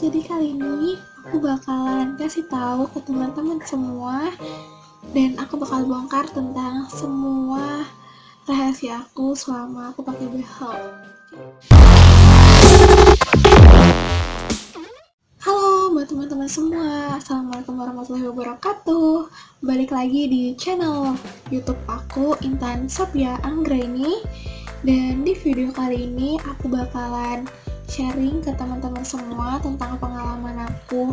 Jadi kali ini aku bakalan kasih tahu ke teman-teman semua dan aku bakal bongkar tentang semua rahasia aku selama aku pakai behel. Halo buat teman-teman semua, Assalamualaikum warahmatullahi wabarakatuh. Balik lagi di channel YouTube aku, Intan Sapia Anggraini. Dan di video kali ini aku bakalan sharing ke teman-teman semua tentang pengalaman aku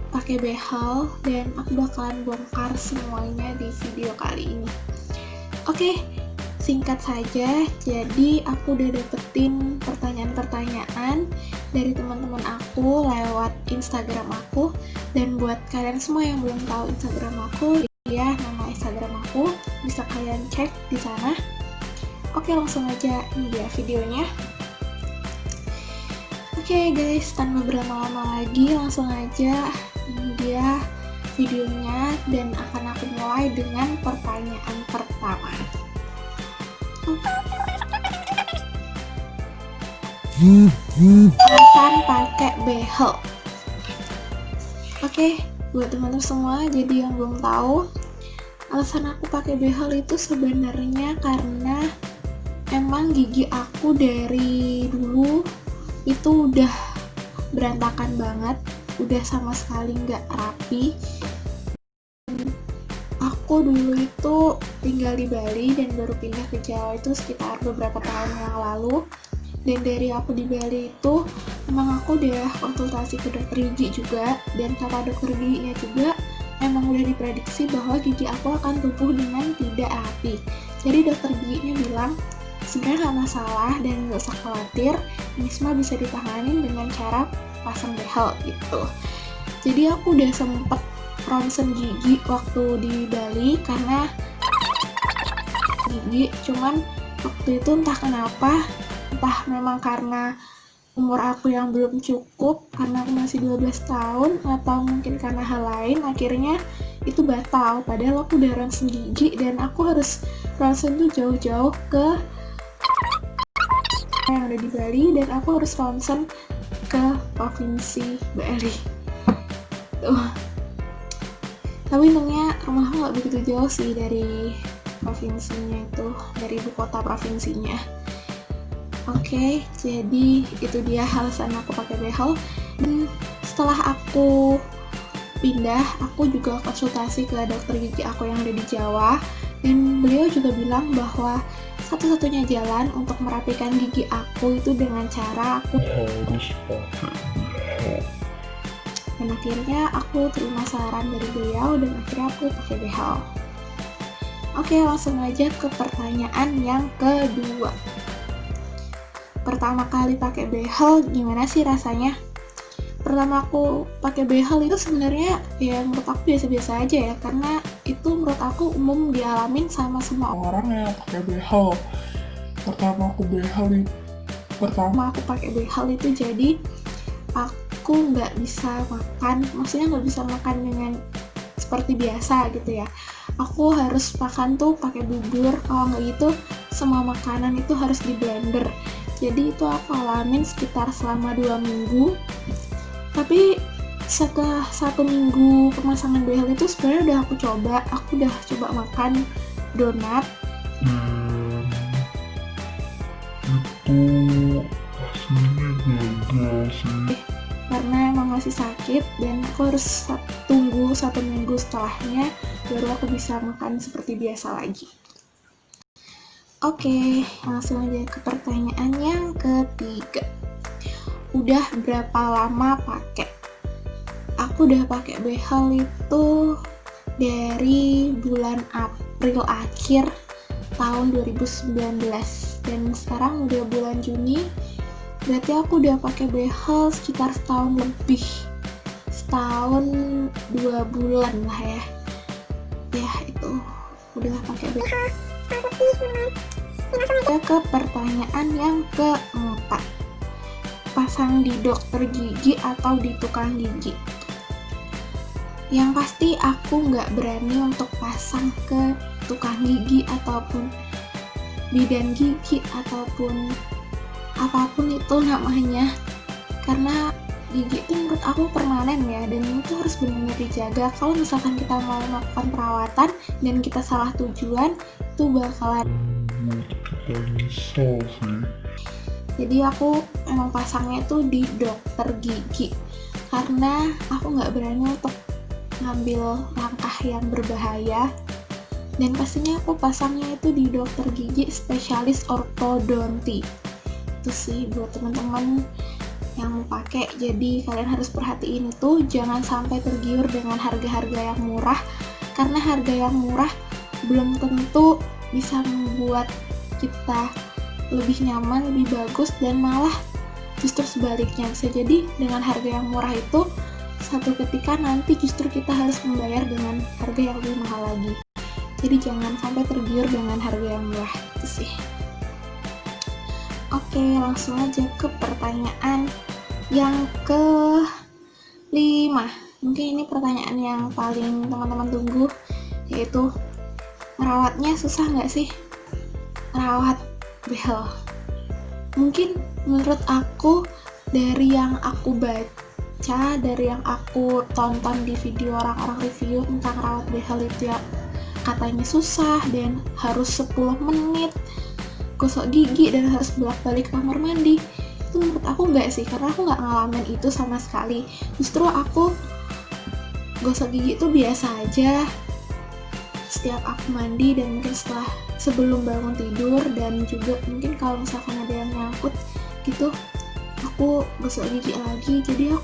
pakai behel dan aku bakalan bongkar semuanya di video kali ini. Oke, singkat saja, jadi aku udah dapetin pertanyaan-pertanyaan dari teman-teman aku lewat Instagram aku. Dan buat kalian semua yang belum tahu Instagram aku, ya nama Instagram aku bisa kalian cek di sana. Oke, langsung aja, ini dia videonya. Oke guys, tanpa berlama-lama lagi, langsung aja ini dia videonya dan akan aku mulai dengan pertanyaan pertama. Alasan pakai behel. Oke, buat teman-teman semua, jadi yang belum tahu, alasan aku pakai behel itu sebenarnya karena emang gigi aku dari dulu itu udah berantakan banget, udah sama sekali nggak rapi. Aku dulu itu tinggal di Bali dan baru pindah ke Jawa itu sekitar beberapa tahun yang lalu. Dan dari aku di Bali itu emang aku udah konsultasi ke dokter gigi juga, dan kata dokter giginya juga memang udah diprediksi bahwa gigi aku akan tumbuh dengan tidak rapi. Jadi dokter giginya bilang sebenarnya nggak masalah dan nggak usah khawatir, ini semua bisa ditanganin dengan cara pasang behel gitu. Jadi aku udah sempet ronsen gigi waktu di Bali karena gigi, cuman waktu itu entah kenapa, entah memang karena umur aku yang belum cukup karena aku masih 12 tahun atau mungkin karena hal lain, akhirnya itu batal. Padahal aku udah ronsen gigi dan aku harus ronsen tuh jauh-jauh ke yang ada di Bali, dan aku harus ronsen ke provinsi Bali tuh. Tapi untungnya rumah aku nggak begitu jauh sih dari provinsinya itu, dari ibu kota provinsinya. Oke, jadi itu dia alasan aku pakai behel. Dan setelah aku pindah, aku juga konsultasi ke dokter gigi aku yang ada di Jawa, dan beliau juga bilang bahwa satu-satunya jalan untuk merapikan gigi aku itu dengan cara aku harus pakai behel. Dan akhirnya aku terima saran dari beliau dan akhirnya aku pakai behel. Oke, langsung aja ke pertanyaan yang kedua. Pertama kali pakai behel gimana sih rasanya? Pertama aku pakai behel itu sebenarnya ya menurut aku biasa-biasa aja ya, karena itu menurut aku umum dialamin sama semua orang yang pakai behel. Pertama aku pakai behel itu jadi aku nggak bisa makan, maksudnya nggak bisa makan dengan seperti biasa gitu ya. Aku harus makan tuh pakai bubur, kalau nggak gitu semua makanan itu harus di blender. Jadi itu aku alamin sekitar selama 2 minggu. Tapi setelah 1 minggu pemasangan behel itu sebenarnya udah aku coba makan donat. Itu hasilnya gagal sih, karena emang masih sakit dan aku harus tunggu 1 minggu setelahnya baru aku bisa makan seperti biasa lagi. Oke, langsung aja ke pertanyaan yang ketiga. Udah berapa lama pakai? Aku udah pakai behel itu dari bulan April akhir tahun 2019 dan sekarang udah bulan Juni, berarti aku udah pakai behel sekitar setahun lebih, setahun 2 bulan lah ya. Ya itu udah pakai behel. Kita ke pertanyaan yang keempat. Pasang di dokter gigi atau di tukang gigi? Yang pasti aku nggak berani untuk pasang ke tukang gigi ataupun bidan gigi ataupun apapun itu namanya, karena gigi itu menurut aku permanen ya, dan itu harus benar-benar dijaga. Kalau misalkan kita mau melakukan perawatan dan kita salah tujuan, itu bakalan kita nyesel sih. Jadi aku emang pasangnya tuh di dokter gigi, karena aku nggak berani untuk ngambil langkah yang berbahaya. Dan pastinya aku pasangnya itu di dokter gigi spesialis ortodonti. Itu sih buat teman-teman yang mau pakai. Jadi kalian harus perhatiin itu, jangan sampai tergiur dengan harga-harga yang murah, karena harga yang murah belum tentu bisa membuat kita lebih nyaman, lebih bagus, dan malah justru sebaliknya. Bisa jadi dengan harga yang murah itu satu ketika nanti justru kita harus membayar dengan harga yang lebih mahal lagi. Jadi jangan sampai tergiur dengan harga yang murah, itu sih. Oke, langsung aja ke pertanyaan yang ke-5. Mungkin ini pertanyaan yang paling teman-teman tunggu, yaitu merawatnya susah nggak sih? Merawat behel. Mungkin menurut aku, dari yang aku baca, dari yang aku tonton di video orang-orang review tentang rawat behel itu ya, katanya susah dan harus 10 menit gosok gigi dan harus bolak-balik kamar mandi. Itu menurut aku enggak sih, karena aku nggak ngalamin itu sama sekali. Justru aku gosok gigi itu biasa aja setiap aku mandi, dan mungkin sebelum bangun tidur, dan juga mungkin kalau misalkan ada yang nyangkut gitu aku gosok gigi lagi. Jadi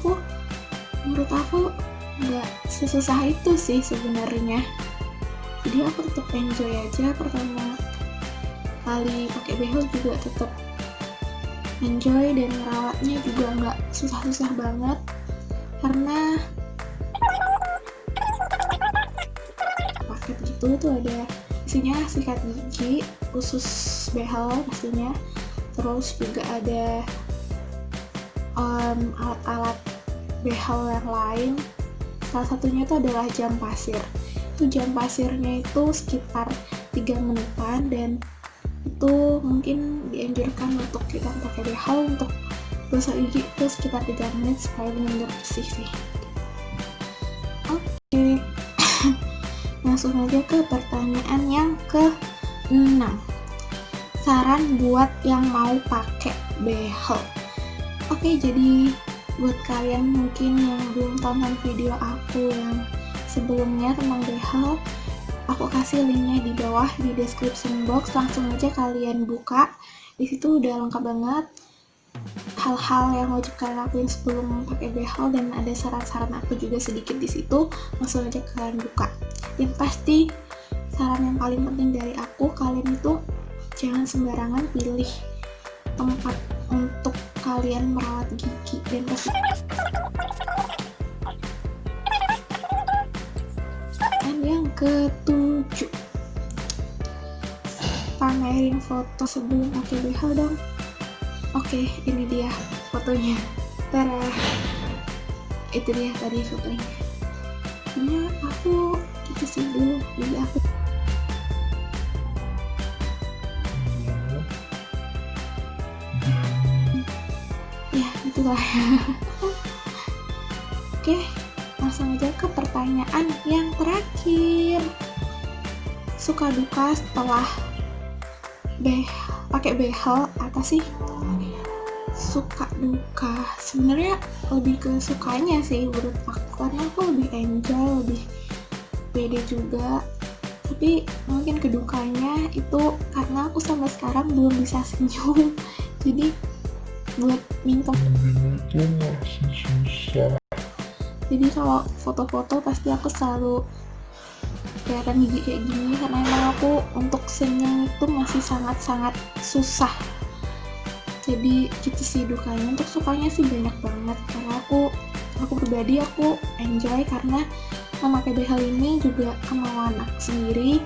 menurut aku nggak sesusah itu sih sebenarnya. Jadi aku tetap enjoy aja. Pertama kali pakai behel juga tetap enjoy, dan merawatnya juga nggak susah-susah banget, karena paket gitu tuh ada isinya sikat gigi khusus behel pastinya, terus juga ada alat-alat behel yang lain. Salah satunya itu adalah jam pasir. Itu jam pasirnya itu sekitar 3 menitan, dan itu mungkin dianjurkan untuk kita pakai behel untuk gosok gigi itu sekitar 3 menit supaya benar-benar bersih sih. Oke. Langsung aja ke pertanyaan yang ke-6. Saran buat yang mau pakai behel. Oke, jadi buat kalian mungkin yang belum tonton video aku yang sebelumnya tentang behel, aku kasih linknya di bawah di description box. Langsung aja kalian buka. Di situ udah lengkap banget hal-hal yang wajib kalian lakuin sebelum pakai behel, dan ada saran-saran aku juga sedikit di situ. Langsung aja kalian buka. Dan pasti saran yang paling penting dari aku, kalian itu jangan sembarangan pilih tempat untuk kalian merawat gigi, dan pasti yang ke-7, pamerin foto sebelum pakai behel dong. Oke, ini dia fotonya. Tada, itu dia tadi fotonya. Ya, aku gitu sih dulu. Jadi aku ya itulah. Oke, langsung aja ke pertanyaan yang terakhir. Suka duka setelah pakai behel apa sih? Suka duka sebenarnya lebih ke sukanya sih menurut aku, karena aku lebih enjoy, lebih pede juga. Tapi mungkin kedukanya itu karena aku sampai sekarang belum bisa senyum. Jadi buat minta itu masih susah. Jadi kalau foto-foto pasti aku selalu kelihatan gigi kayak gini, karena emang aku untuk senyum itu masih sangat-sangat susah. Jadi gitu sih dukanya. Untuk sukanya sih banyak banget, karena aku pribadi aku enjoy karena memakai behel ini juga kemauan aku sendiri,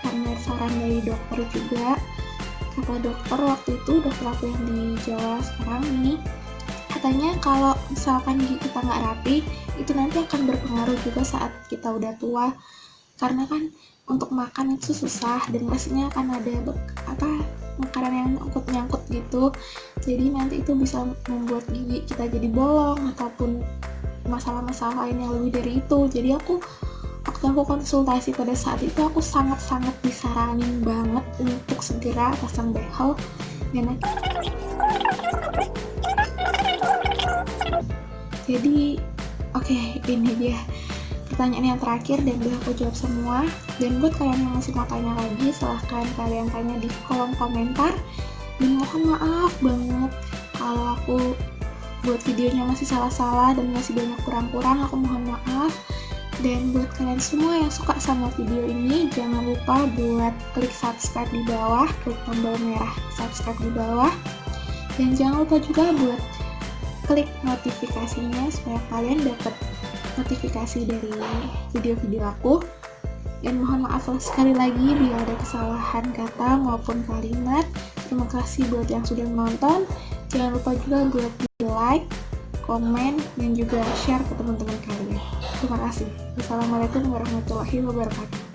karena saran dari dokter juga. Kata dokter waktu itu, dokter aku yang di Jawa sekarang ini, katanya kalau misalkan gigi kita nggak rapi, itu nanti akan berpengaruh juga saat kita udah tua, karena kan untuk makan itu susah dan pastinya akan ada makanan yang nyangkut gitu, jadi nanti itu bisa membuat gigi kita jadi bolong ataupun masalah-masalah lain yang lebih dari itu. Jadi waktu aku konsultasi pada saat itu, aku sangat-sangat disaranin banget untuk segera pasang behel. Dan jadi oke, ini dia pertanyaan yang terakhir dan udah aku jawab semua. Dan buat kalian yang masih mau tanya lagi, silahkan kalian tanya di kolom komentar. Dan mohon maaf banget kalau aku buat videonya masih salah-salah dan masih banyak kurang-kurang, aku mohon maaf. Dan buat kalian semua yang suka sama video ini, jangan lupa buat klik subscribe di bawah, klik tombol merah subscribe di bawah. Dan jangan lupa juga buat klik notifikasinya supaya kalian dapat notifikasi dari video-video aku. Dan mohon maaf sekali lagi bila ada kesalahan kata maupun kalimat. Terima kasih buat yang sudah menonton. Jangan lupa juga buat di like, komen, dan juga share ke teman-teman kalian. Terima kasih. Wassalamualaikum warahmatullahi wabarakatuh.